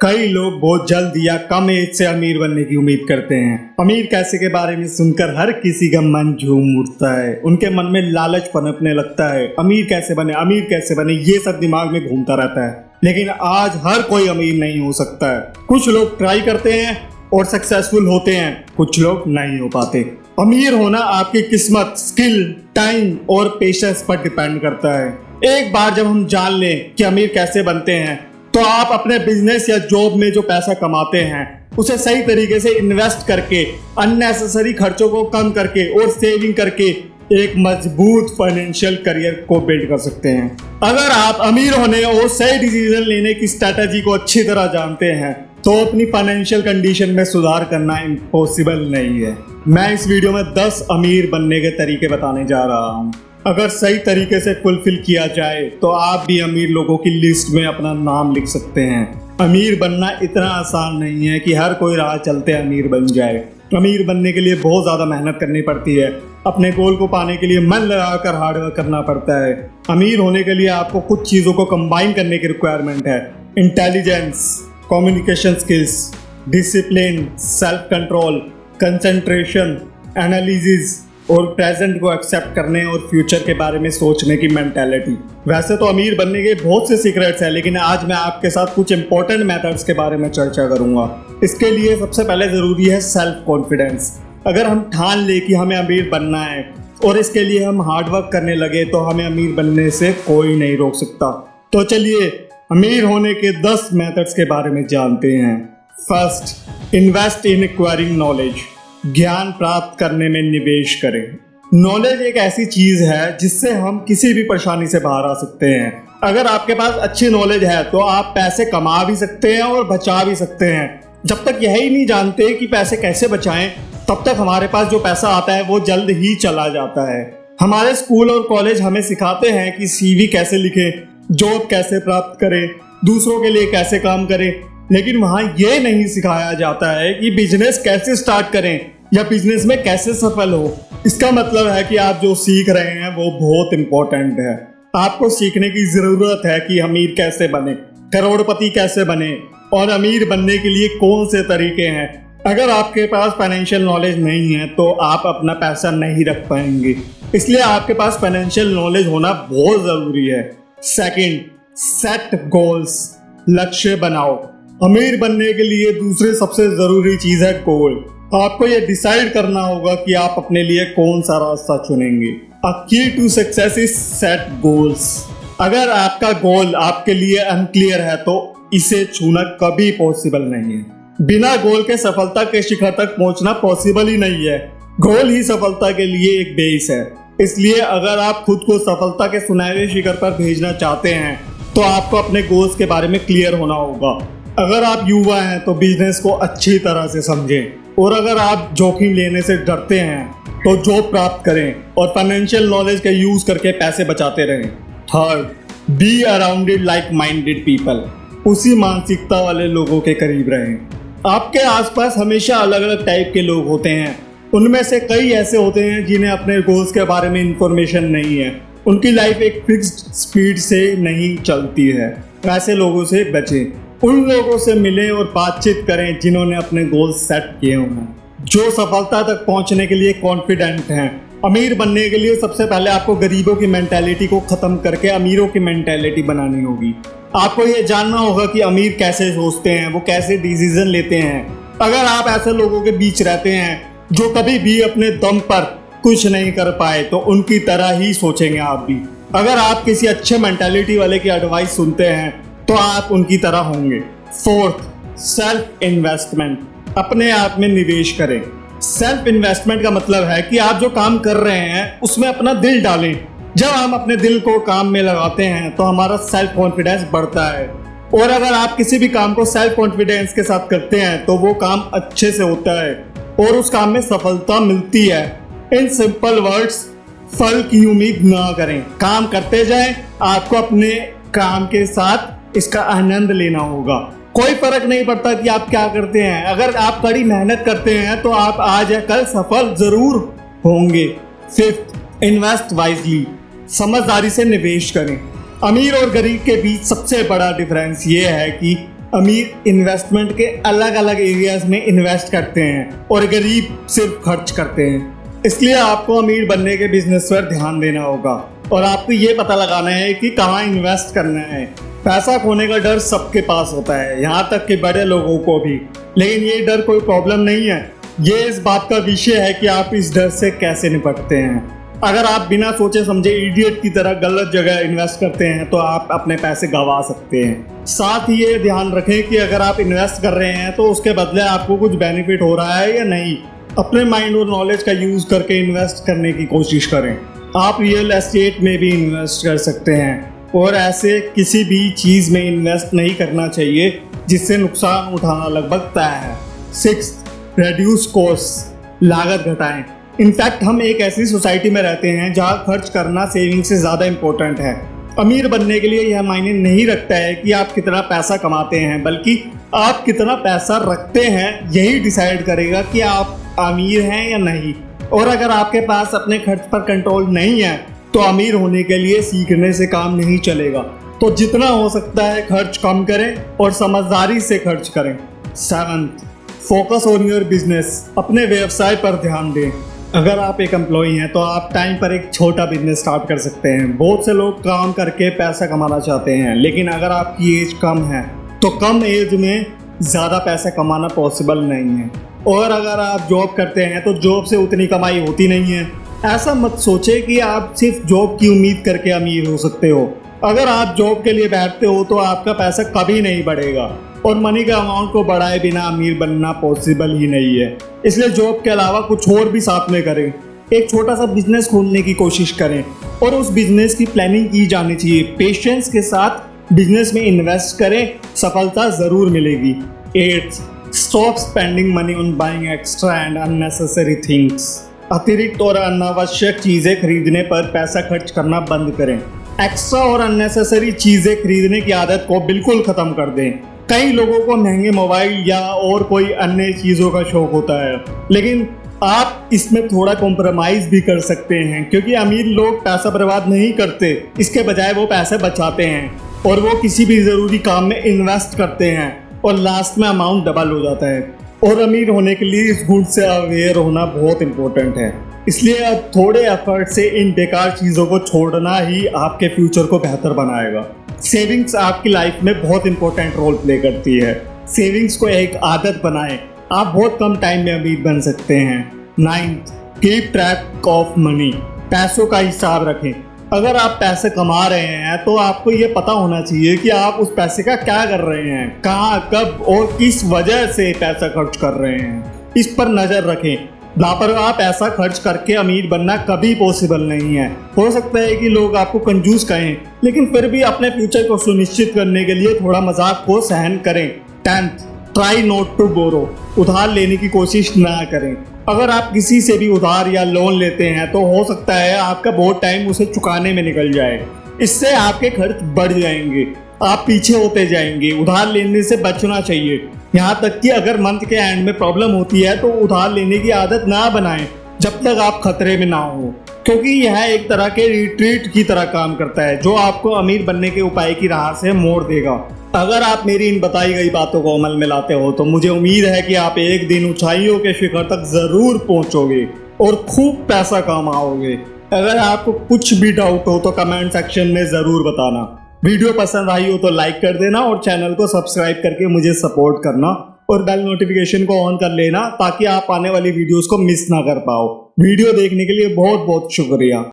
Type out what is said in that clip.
कई लोग बहुत जल्द या कम एज से अमीर बनने की उम्मीद करते हैं। अमीर कैसे के बारे में सुनकर हर किसी का मन झूम उठता है। उनके मन में लालच पनपने लगता है। अमीर कैसे बने ये सब दिमाग में घूमता रहता है। लेकिन आज हर कोई अमीर नहीं हो सकता है। कुछ लोग ट्राई करते हैं और सक्सेसफुल होते हैं, कुछ लोग नहीं हो पाते। अमीर होना आपकी किस्मत, स्किल, टाइम और पेशेंस पर डिपेंड करता है। एक बार जब हम जान लें कि अमीर कैसे बनते हैं, तो आप अपने बिजनेस या जॉब में जो पैसा कमाते हैं उसे सही तरीके से इन्वेस्ट करके, अननेसेसरी खर्चों को कम करके और सेविंग करके एक मजबूत फाइनेंशियल करियर को बिल्ड कर सकते हैं। अगर आप अमीर होने और सही डिसीजन लेने की स्ट्रैटेजी को अच्छी तरह जानते हैं तो अपनी फाइनेंशियल कंडीशन में सुधार करना इम्पॉसिबल नहीं है। मैं इस वीडियो में 10 अमीर बनने के तरीके बताने जा रहा हूँ। अगर सही तरीके से फुलफिल किया जाए तो आप भी अमीर लोगों की लिस्ट में अपना नाम लिख सकते हैं। अमीर बनना इतना आसान नहीं है कि हर कोई राह चलते अमीर बन जाए। अमीर बनने के लिए बहुत ज़्यादा मेहनत करनी पड़ती है। अपने गोल को पाने के लिए मन लगाकर हार्डवर्क करना पड़ता है। अमीर होने के लिए आपको कुछ चीज़ों को कंबाइन करने की रिक्वायरमेंट है। Intelligence, communication skills, discipline, self control, concentration, analysis और प्रेजेंट को एक्सेप्ट करने और फ्यूचर के बारे में सोचने की मेंटालिटी। वैसे तो अमीर बनने के बहुत से सीक्रेट्स हैं, लेकिन आज मैं आपके साथ कुछ इंपॉर्टेंट मेथड्स के बारे में चर्चा करूंगा। इसके लिए सबसे पहले ज़रूरी है सेल्फ कॉन्फिडेंस। अगर हम ठान ले कि हमें अमीर बनना है और इसके लिए हम हार्डवर्क करने लगे तो हमें अमीर बनने से कोई नहीं रोक सकता। तो चलिए अमीर होने के 10 मेथड्स के बारे में जानते हैं। First, invest in acquiring knowledge. ज्ञान प्राप्त करने में निवेश करें। नॉलेज एक ऐसी चीज है जिससे हम किसी भी परेशानी से बाहर आ सकते हैं। अगर आपके पास अच्छी नॉलेज है तो आप पैसे कमा भी सकते हैं और बचा भी सकते हैं। जब तक यही नहीं जानते कि पैसे कैसे बचाएं, तब तक हमारे पास जो पैसा आता है वो जल्द ही चला जाता है। हमारे स्कूल और कॉलेज हमें सिखाते हैं कि सीवी कैसे लिखें, जॉब कैसे प्राप्त करें, दूसरों के लिए कैसे काम करें, लेकिन वहाँ ये नहीं सिखाया जाता है कि बिजनेस कैसे स्टार्ट करें या बिजनेस में कैसे सफल हो। इसका मतलब है कि आप जो सीख रहे हैं वो बहुत इंपॉर्टेंट है। आपको सीखने की ज़रूरत है कि अमीर कैसे बने, करोड़पति कैसे बने और अमीर बनने के लिए कौन से तरीके हैं। अगर आपके पास फाइनेंशियल नॉलेज नहीं है तो आप अपना पैसा नहीं रख पाएंगे, इसलिए आपके पास फाइनेंशियल नॉलेज होना बहुत ज़रूरी है। Second, set goals. लक्ष्य बनाओ। अमीर बनने के लिए दूसरी सबसे ज़रूरी चीज़ है गोल। आपको ये डिसाइड करना होगा कि आप अपने लिए कौन सा रास्ता चुनेंगे। A key to success is set goals. अगर आपका गोल आपके लिए अनक्लियर है तो इसे छूना कभी पॉसिबल नहीं है। बिना गोल के सफलता के शिखर तक पहुंचना पॉसिबल ही नहीं है। गोल ही सफलता के लिए एक बेस है। इसलिए अगर आप खुद को सफलता के सुनहरे शिखर पर भेजना चाहते हैं तो आपको अपने गोल्स के बारे में क्लियर होना होगा। अगर आप युवा हैं तो बिजनेस को अच्छी तरह से समझें, और अगर आप जोखिम लेने से डरते हैं तो जॉब प्राप्त करें और फाइनेंशियल नॉलेज का यूज करके पैसे बचाते रहें। Third, be arounded like minded people. उसी मानसिकता वाले लोगों के करीब रहें। आपके आसपास हमेशा अलग अलग टाइप के लोग होते हैं। उनमें से कई ऐसे होते हैं जिन्हें अपने गोल्स के बारे में इंफॉर्मेशन नहीं है। उनकी लाइफ एक फिक्स्ड स्पीड से नहीं चलती है। ऐसे लोगों से बचें। उन लोगों से मिलें और बातचीत करें जिन्होंने अपने गोल सेट किए हों, जो सफलता तक पहुंचने के लिए कॉन्फिडेंट हैं। अमीर बनने के लिए सबसे पहले आपको गरीबों की मेंटालिटी को ख़त्म करके अमीरों की मेंटालिटी बनानी होगी। आपको ये जानना होगा कि अमीर कैसे सोचते हैं, वो कैसे डिसीजन लेते हैं। अगर आप ऐसे लोगों के बीच रहते हैं जो कभी भी अपने दम पर कुछ नहीं कर पाए तो उनकी तरह ही सोचेंगे आप भी। अगर आप किसी अच्छे मेंटालिटी वाले की एडवाइस सुनते हैं तो आप उनकी तरह होंगे। Fourth, self investment. अपने आप में निवेश करें। सेल्फ इन्वेस्टमेंट का मतलब है कि आप जो काम कर रहे हैं उसमें अपना दिल डालें। जब हम अपने दिल को काम में लगाते हैं तो हमारा सेल्फ कॉन्फिडेंस बढ़ता है, और अगर आप किसी भी काम को सेल्फ कॉन्फिडेंस के साथ करते हैं तो वो काम अच्छे से होता है और उस काम में सफलता मिलती है। इन सिंपल वर्ड्स, फल की उम्मीद ना करें, काम करते जाएं। आपको अपने काम के साथ इसका आनंद लेना होगा। कोई फर्क नहीं पड़ता कि आप क्या करते हैं। अगर आप कड़ी मेहनत करते हैं तो आप आज या कल सफल जरूर होंगे। Fifth, invest wisely. समझदारी से निवेश करें। अमीर और गरीब के बीच सबसे बड़ा डिफरेंस ये है कि अमीर इन्वेस्टमेंट के अलग अलग एरियाज में इन्वेस्ट करते हैं और गरीब सिर्फ खर्च करते हैं। इसलिए आपको अमीर बनने के बिजनेस पर ध्यान देना होगा और आपको ये पता लगाना है कि कहाँ इन्वेस्ट करना है। पैसा खोने का डर सबके पास होता है, यहाँ तक कि बड़े लोगों को भी, लेकिन ये डर कोई प्रॉब्लम नहीं है। ये इस बात का विषय है कि आप इस डर से कैसे निपटते हैं। अगर आप बिना सोचे समझे इडियट की तरह गलत जगह इन्वेस्ट करते हैं तो आप अपने पैसे गंवा सकते हैं। साथ ही ये ध्यान रखें कि अगर आप इन्वेस्ट कर रहे हैं तो उसके बदले आपको कुछ बेनिफिट हो रहा है या नहीं। अपने माइंड और नॉलेज का यूज करके इन्वेस्ट करने की कोशिश करें। आप रियल एस्टेट में भी इन्वेस्ट कर सकते हैं और ऐसे किसी भी चीज़ में इन्वेस्ट नहीं करना चाहिए जिससे नुकसान उठाना लगभग तय है। 6, रेड्यूस कॉस्ट, लागत घटाएं। इनफैक्ट हम एक ऐसी सोसाइटी में रहते हैं जहां खर्च करना सेविंग से ज़्यादा इम्पोर्टेंट है। अमीर बनने के लिए यह मायने नहीं रखता है कि आप कितना पैसा कमाते हैं, बल्कि आप कितना पैसा रखते हैं यही डिसाइड करेगा कि आप अमीर हैं या नहीं। और अगर आपके पास अपने खर्च पर कंट्रोल नहीं है तो अमीर होने के लिए सीखने से काम नहीं चलेगा। तो जितना हो सकता है खर्च कम करें और समझदारी से खर्च करें। 7, फोकस ऑन योर बिजनेस, अपने व्यवसाय पर ध्यान दें। अगर आप एक एम्प्लॉई हैं तो आप टाइम पर एक छोटा बिजनेस स्टार्ट कर सकते हैं। बहुत से लोग काम करके पैसा कमाना चाहते हैं, लेकिन अगर आपकी एज कम है तो कम एज में ज़्यादा पैसा कमाना पॉसिबल नहीं है। और अगर आप जॉब करते हैं तो जॉब से उतनी कमाई होती नहीं है। ऐसा मत सोचे कि आप सिर्फ जॉब की उम्मीद करके अमीर हो सकते हो। अगर आप जॉब के लिए बैठते हो तो आपका पैसा कभी नहीं बढ़ेगा और मनी के अमाउंट को बढ़ाए बिना अमीर बनना पॉसिबल ही नहीं है। इसलिए जॉब के अलावा कुछ और भी साथ में करें। एक छोटा सा बिजनेस खोलने की कोशिश करें और उस बिजनेस की प्लानिंग की जानी चाहिए। पेशेंस के साथ बिजनेस में इन्वेस्ट करें, सफलता ज़रूर मिलेगी। 8, stop spending money on buying extra and unnecessary things. अतिरिक्त और अनावश्यक चीज़ें खरीदने पर पैसा खर्च करना बंद करें। एक्स्ट्रा और अननेसेसरी चीज़ें खरीदने की आदत को बिल्कुल ख़त्म कर दें। कई लोगों को महंगे मोबाइल या और कोई अन्य चीज़ों का शौक होता है, लेकिन आप इसमें थोड़ा कॉम्प्रोमाइज़ भी कर सकते हैं, क्योंकि अमीर लोग पैसा बर्बाद नहीं करते, इसके बजाय वो पैसे बचाते हैं और वो किसी भी ज़रूरी काम में इन्वेस्ट करते हैं और लास्ट में अमाउंट डबल हो जाता है। और अमीर होने के लिए इस गुण से अवेयर होना बहुत इम्पोर्टेंट है। इसलिए अब थोड़े एफर्ट से इन बेकार चीज़ों को छोड़ना ही आपके फ्यूचर को बेहतर बनाएगा। सेविंग्स आपकी लाइफ में बहुत इंपॉर्टेंट रोल प्ले करती है। सेविंग्स को एक आदत बनाएं, आप बहुत कम टाइम में अमीर बन सकते हैं। 9, कीप ट्रैक ऑफ मनी, पैसों का हिसाब रखें। अगर आप पैसे कमा रहे हैं तो आपको ये पता होना चाहिए कि आप उस पैसे का क्या कर रहे हैं, कहाँ, कब और किस वजह से पैसा खर्च कर रहे हैं। इस पर नज़र रखें। लापरवाह पैसा खर्च करके अमीर बनना कभी पॉसिबल नहीं है। हो सकता है कि लोग आपको कंजूस कहें, लेकिन फिर भी अपने फ्यूचर को सुनिश्चित करने के लिए थोड़ा मजाक को सहन करें। 10, ट्राई नॉट टू बोरो, उधार लेने की कोशिश ना करें। अगर आप किसी से भी उधार या लोन लेते हैं तो हो सकता है आपका बहुत टाइम उसे चुकाने में निकल जाए। इससे आपके खर्च बढ़ जाएंगे, आप पीछे होते जाएंगे। उधार लेने से बचना चाहिए। यहाँ तक कि अगर मंथ के एंड में प्रॉब्लम होती है तो उधार लेने की आदत ना बनाएं जब तक आप खतरे में ना हो, क्योंकि यह एक तरह के रिट्रीट की तरह काम करता है जो आपको अमीर बनने के उपाय की राह से मोड़ देगा। अगर आप मेरी इन बताई गई बातों को अमल में लाते हो तो मुझे उम्मीद है कि आप एक दिन ऊंचाइयों के शिखर तक जरूर पहुंचोगे और खूब पैसा कमाओगे। अगर आपको कुछ भी डाउट हो तो कमेंट सेक्शन में ज़रूर बताना। वीडियो पसंद आई हो तो लाइक कर देना और चैनल को सब्सक्राइब करके मुझे सपोर्ट करना और बेल नोटिफिकेशन को ऑन कर लेना ताकि आप आने वाली वीडियोस को मिस ना कर पाओ। वीडियो देखने के लिए बहुत बहुत शुक्रिया।